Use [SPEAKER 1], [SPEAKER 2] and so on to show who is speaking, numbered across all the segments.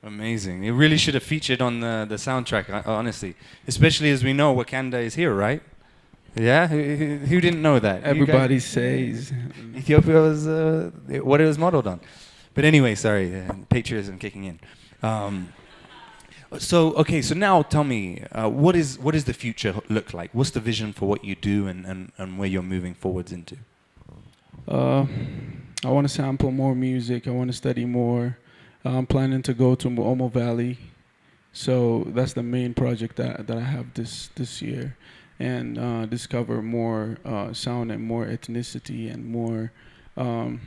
[SPEAKER 1] Amazing. It really should have featured on the soundtrack, honestly. Especially as we know Wakanda is here, right? Yeah? Who didn't know that? You guys?
[SPEAKER 2] Everybody says.
[SPEAKER 1] Ethiopia was what it was modeled on. But anyway, sorry, patriotism kicking in. Um, so now tell me, what is the future look like? What's the vision for what you do and where you're moving forwards into?
[SPEAKER 2] Uh, I want to sample more music. I want to study more. I'm planning to go to Omo Valley. So that's the main project that I have this year, and discover more sound and more ethnicity and more. Um,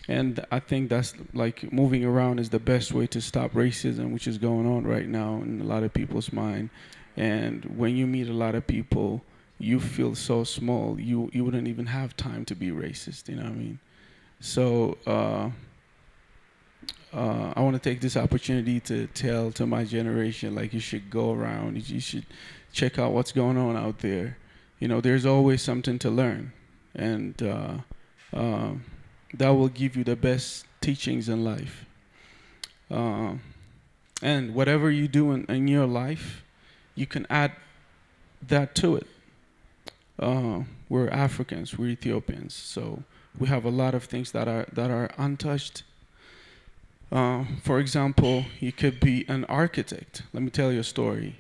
[SPEAKER 2] and I think that's like moving around is the best way to stop racism, which is going on right now in a lot of people's mind. And when you meet a lot of people, you feel so small. You wouldn't even have time to be racist. You know what I mean? So. I want to take this opportunity to tell to my generation, like, you should go around, you should check out what's going on out there. You know, there's always something to learn, and uh, that will give you the best teachings in life. Uh, and whatever you do in your life, you can add that to it. We're Africans, we're Ethiopians, so we have a lot of things that are untouched. For example, you could be an architect. Let me tell you a story.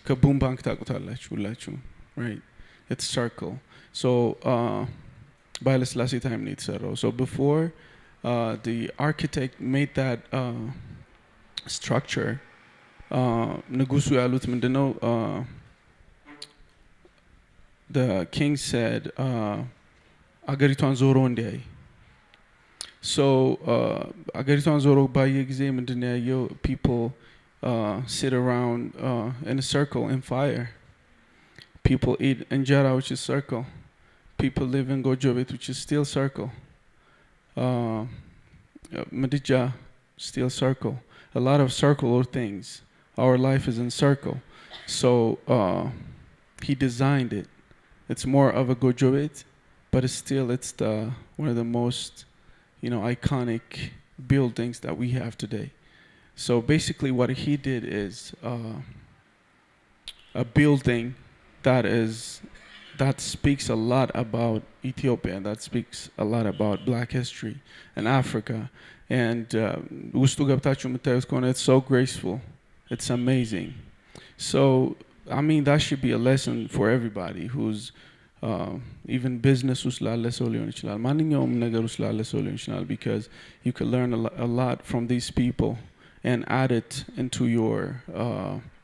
[SPEAKER 2] Kaboom bank taqutalachu, right? It's circle. So, by the Selassie time needs zero. So before the architect made that structure, Ngusu Yalut Mindano, the king said, Agaritan Zoronde. So, አገሪቷን ዞሮ ባየ ጊዜ ምንድን ነው ያየው? People sit around in a circle in fire. People eat injera, which is circle. People live in gojobet, which is still circle. Madija, still circle. A lot of circular things. Our life is in circle. So he designed it. It's more of a gojobet, but it's one of the most iconic buildings that we have today. So basically, what he did is a building that speaks a lot about Ethiopia, that speaks a lot about Black history and Africa. And ውስጡ ገብታችሁ የምታዩት ከሆነ it's so graceful, it's amazing. So I mean, that should be a lesson for everybody who's even business ውስጥ ላለ ሰው ሊሆን ይችላል፣ ማንኛውም ነገር ውስጥ ላለ ሰው ሊሆን ይችላል, because you can learn a lot from these people and add it into your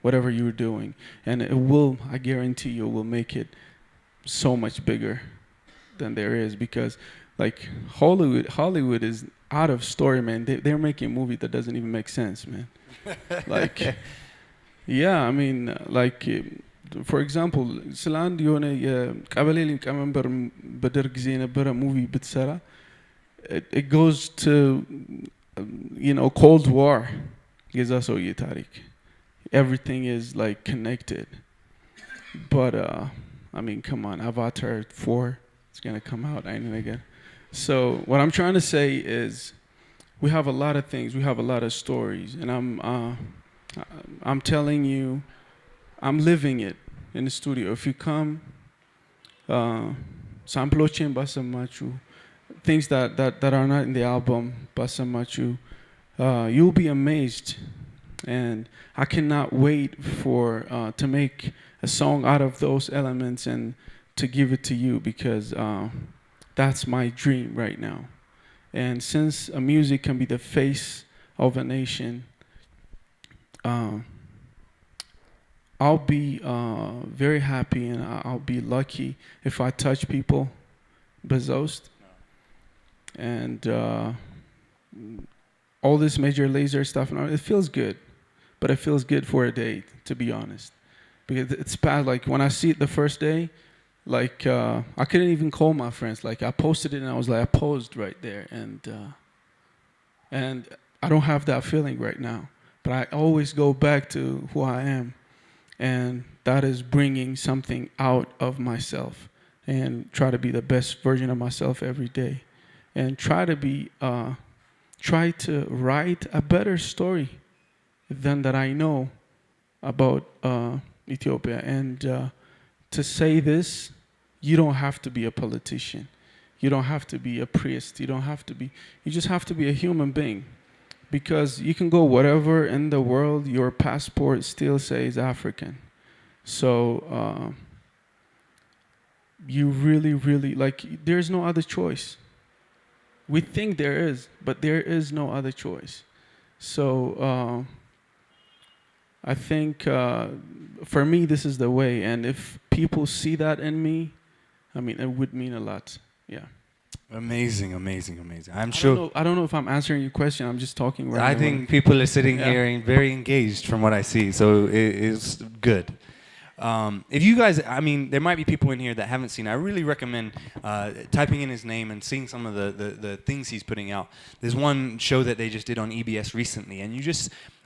[SPEAKER 2] whatever you're doing, and it will, I guarantee you, will make it so much bigger than there is, because like Hollywood is out of story, man. They're making a movie that doesn't even make sense, man. Like, yeah, I mean, like, for example, ስለ አንድ የሆነ የቀበሌ ሊቀመንበር በደርግ ጊዜ የነበረ ሙቪ ብትሰራ, it goes to Cold War. የዛ ሰውዬ ታሪክ, everything is like connected. But I mean, come on, Avatar 4, it's gonna come out again. So what I'm trying to say is, we have a lot of things, we have a lot of stories, and I'm telling you, I'm living it in the studio. If you come, samplochen basamachu, things that are not in the album basamachu, you'll be amazed. And I cannot wait for to make a song out of those elements and to give it to you, because that's my dream right now. And since music can be the face of a nation, I'll be very happy, and I'll be lucky if I touch people bezost. And all this major laser stuff, it feels good, but it feels good for a day, to be honest, because it's bad. Like, when I see it the first day, like, I couldn't even call my friends. Like, I posted it and I was like, I posed right there, and I don't have that feeling right now, but I always go back to who I am. And that is bringing something out of myself, and try to be the best version of myself every day, and try to write a better story than that I know about Ethiopia. And to say this, you don't have to be a politician. You don't have to be a priest. You just have to be a human being. Because you can go whatever in the world, your passport still says African. So you really, really, like, there's no other choice. We think there is, but there is no other choice. So I think for me, this is the way. And if people see that in me, I mean, it would mean a lot. Yeah.
[SPEAKER 1] Amazing, amazing, amazing. I'm
[SPEAKER 2] I
[SPEAKER 1] sure.
[SPEAKER 2] don't know if I'm answering your question. I'm just talking right now.
[SPEAKER 1] I think people are sitting
[SPEAKER 2] Yeah.
[SPEAKER 1] here and very engaged from what I see, so it's good. If you guys, I mean, there might be people in here that haven't seen. I really recommend typing in his name and seeing some of the things he's putting out. There's one show that they just did on EBS recently, and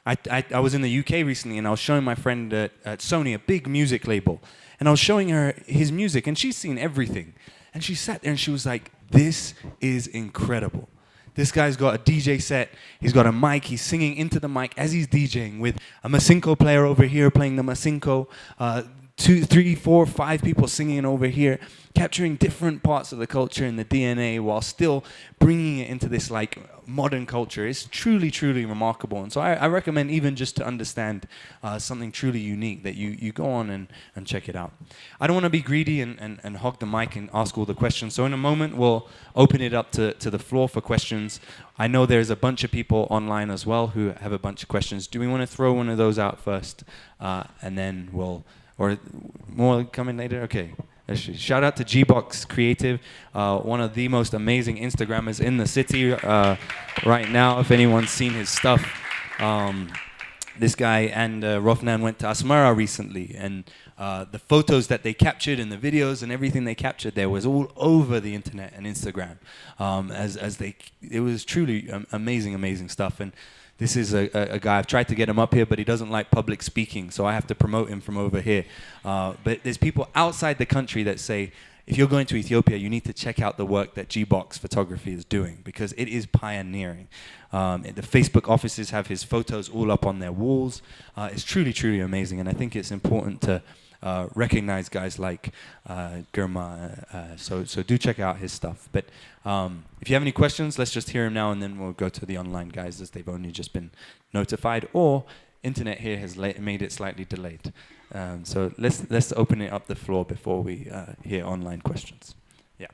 [SPEAKER 1] I was in the UK recently, and I was showing my friend at Sony, a big music label, and I was showing her his music, and she's seen everything. And she sat there and she was like, this is incredible. This guy's got a DJ set, he's got a mic, he's singing into the mic as he's DJing with a Masinko player over here playing the Masinko, 2, 3, 4, 5 people singing over here, capturing different parts of the culture and the DNA while still bringing it into this like modern culture. It's truly, truly remarkable. And so I recommend, even just to understand something truly unique, that you go on and check it out. I don't want to be greedy and hog the mic and ask all the questions. So in a moment, we'll open it up to the floor for questions. I know there's a bunch of people online as well who have a bunch of questions. Do we want to throw one of those out first? And then or more coming later? Okay. Shout out to G-Box Creative, one of the most amazing Instagrammers in the city right now, if anyone's seen his stuff. This guy and Rophnan went to Asmara recently, and the photos that they captured and the videos and everything they captured there was all over the internet and Instagram. It was truly amazing, amazing stuff. And this is a guy, I've tried to get him up here, but he doesn't like public speaking, so I have to promote him from over here. But there's people outside the country that say, if you're going to Ethiopia, you need to check out the work that G-Box Photography is doing, because it is pioneering. The Facebook offices have his photos all up on their walls. It's truly, truly amazing, and I think it's important to recognize guys like Germa. So do check out his stuff. But if you have any questions, let's just hear him now, and then we'll go to the online guys, as they've only just been notified, or internet here has made it slightly delayed. So let's open it up the floor before we hear online questions. Yeah.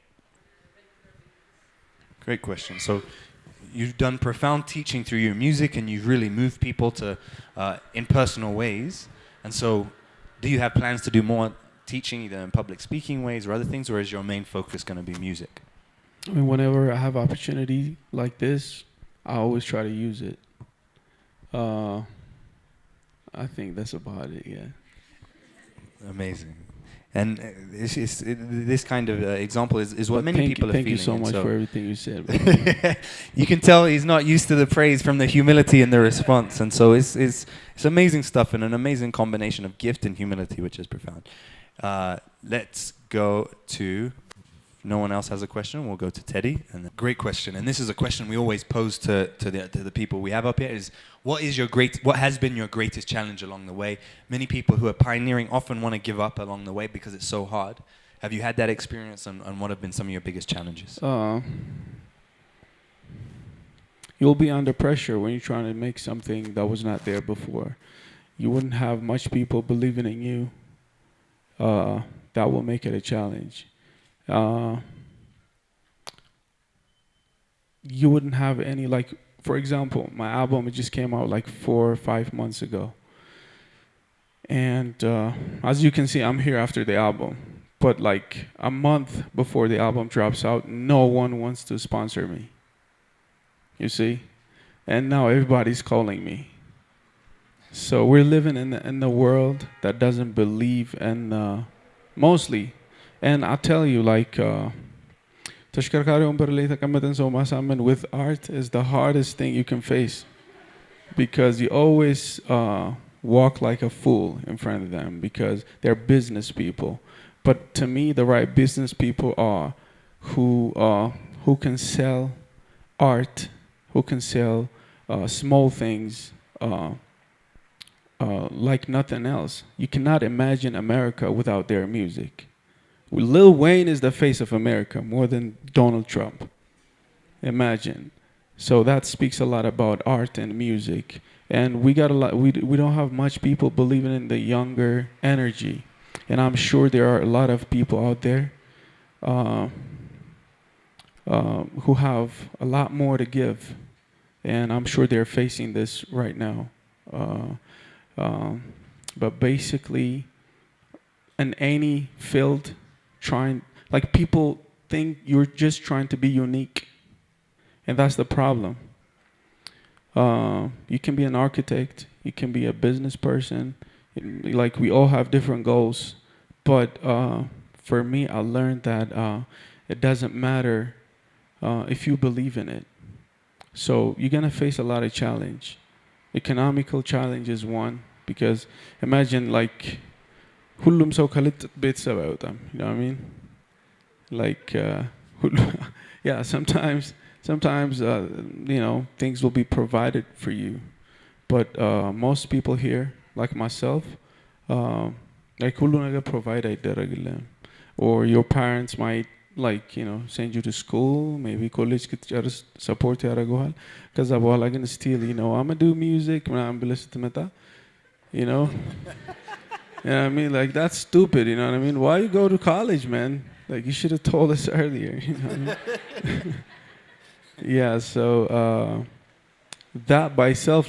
[SPEAKER 1] Great question. So you've done profound teaching through your music, and you've really moved people to in personal ways. And so, do you have plans to do more teaching, either in public speaking ways or other things, or is your main focus going to be music?
[SPEAKER 2] I mean, whenever I have opportunity like this, I always try to use it. I think that's about it, yeah.
[SPEAKER 1] Amazing. And this kind of example is what many people are feeling.
[SPEAKER 2] Thank you so much for everything you said.
[SPEAKER 1] You can tell he's not used to the praise from the humility and the response. And so it's amazing stuff, and an amazing combination of gift and humility, which is profound. Let's go to... No one else has a question. We'll go to Teddy. And great question. And this is a question we always pose to the people we have up here: is what has been your greatest challenge along the way? Many people who are pioneering often want to give up along the way because it's so hard. Have you had that experience, and what have been some of your biggest challenges?
[SPEAKER 2] You'll be under pressure when you're trying to make something that was not there before. You wouldn't have much people believing in you. That will make it a challenge. You wouldn't have any, like, for example, my album, it just came out like 4 or 5 months ago. And as you can see, I'm here after the album. But like a month before the album drops out, no one wants to sponsor me. You see? And now everybody's calling me. So we're living in the world that doesn't believe in, mostly. And I'll tell you, like, ተሽከርካሪ ወንበር ላይ የተቀመጠን ሰው ማሳመን with art is the hardest thing you can face, because you always walk like a fool in front of them, because they're business people. But to me, the right business people are who can sell art, who can sell small things like nothing else. You cannot imagine America without their music. Lil Wayne is the face of America more than Donald Trump. Imagine. So that speaks a lot about art and music. And we got a lot. We don't have much people believing in the younger energy, and I'm sure there are a lot of people out there uh, who have a lot more to give, and I'm sure they're facing this right now. Uh, um, but basically, in any field, trying like people think you're just trying to be unique, and that's the problem. You can be an architect, you can be a business person, like we all have different goals. But for me, I learned that it doesn't matter if you believe in it. So you're gonna face a lot of challenge. Economical challenge is one because imagine like ሁሉም ሰው ከልጥ ቤተሰብ አይወጣም. You know what I mean? Like yeah, sometimes things will be provided for you, but most people here, like myself, uh, like ሁሉ ነገር provide አይደረግልህም. Or your parents might like send you to school, maybe college ክትጨርስ support ያደርጉሃል. ከዛ በኋላ ግን still I'm gonna do music ምናምን ብለህ ስትመጣ you know you know what I mean, like that's stupid, you know what I mean? Why you go to college, man? Like you should have told us earlier, you know what I mean? Yeah, so that by itself,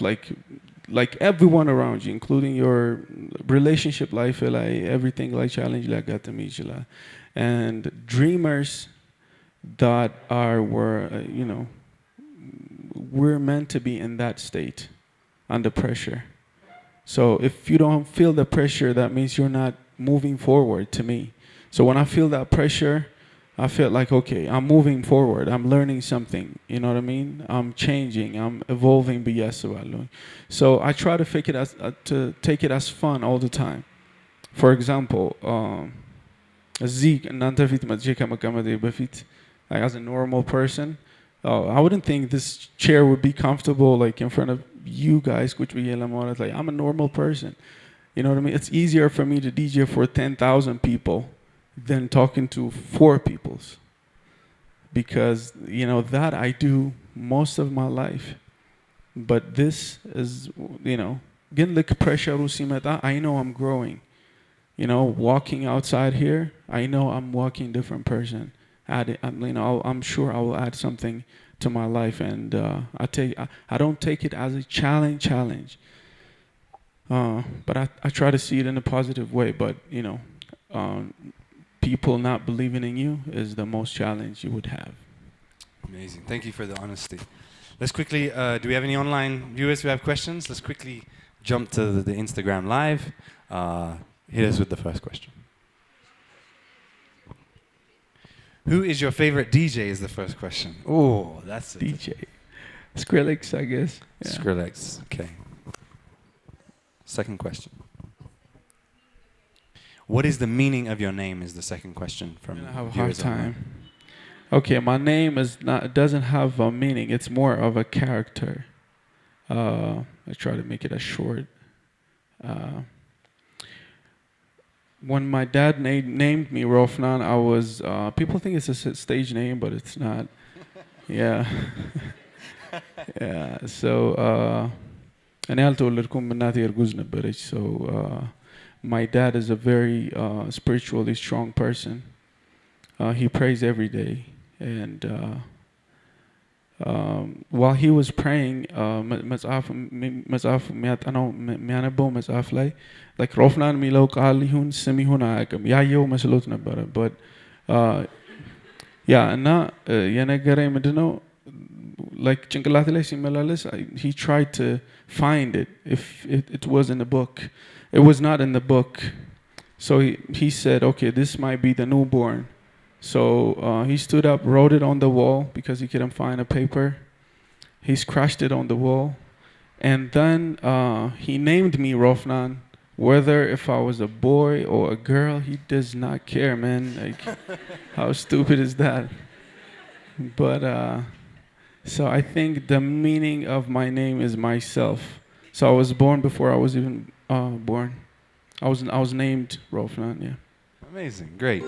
[SPEAKER 2] like everyone around you, including your relationship life, like everything, like challenge, like got to meet you, and dreamers that we're meant to be in that state under pressure. So if you don't feel the pressure, that means you're not moving forward to me. So when I feel that pressure, I feel like, okay, I'm moving forward. I'm learning something. You know what I mean? I'm changing. I'm evolving. So I try to take it as fun all the time. For example, Zeke and like as a normal person, I wouldn't think this chair would be comfortable like in front of you guys. Like I'm a normal person. You know what I mean? It's easier for me to DJ for 10,000 people than talking to 4 peoples, because that I do most of my life. But this is getting the pressure. I know I'm growing. Walking outside here, I know I'm walking different person. I'm sure I will add something to my life, and I don't take it as a challenge. But I try to see it in a positive way. But people not believing in you is the most challenge you would have.
[SPEAKER 1] Amazing. Thank you for the honesty. Let's quickly, do we have any online viewers who have questions? Let's quickly jump to the Instagram live. Hit us with the first question. Who is your favorite DJ is the first question. Oh, that's it.
[SPEAKER 2] DJ. Skrillex, I guess. Yeah.
[SPEAKER 1] Skrillex, okay. Second question. What is the meaning of your name is the second question from
[SPEAKER 2] I have a hard
[SPEAKER 1] viewers
[SPEAKER 2] time.
[SPEAKER 1] online.
[SPEAKER 2] Okay, my name doesn't have a meaning. It's more of a character. I try to make it as short. When my dad named me Rophnan, I was people think it's a stage name, but it's not. Yeah. Yeah. So እኔ አልተወለድኩም እናቴ እርጉዝ ነበረች. So my dad is a very spiritually strong person. He prays every day, and while he was praying, መጽሐፍ የሚያነበው መጽሐፍ ላይ like ሮፍናን የሚለው ቃል ይሁን ስም ይሁን አያውቅም ያየው መስሎት ነበረ. but yeah እና የነገረኝ ምንድነው like ጭንቅላቴ ላይ ሲመላለስ he tried to find it if it was in the book. It was not in the book. So he said, okay, this might be the newborn. So he stood up, wrote it on the wall because he couldn't find a paper. He scratched it on the wall. And then he named me Rophnan. Whether if I was a boy or a girl, he does not care, man. Like, how stupid is that? But so I think the meaning of my name is myself. So I was born before I was even born. I was named Rophnan. Yeah.
[SPEAKER 1] Amazing, great.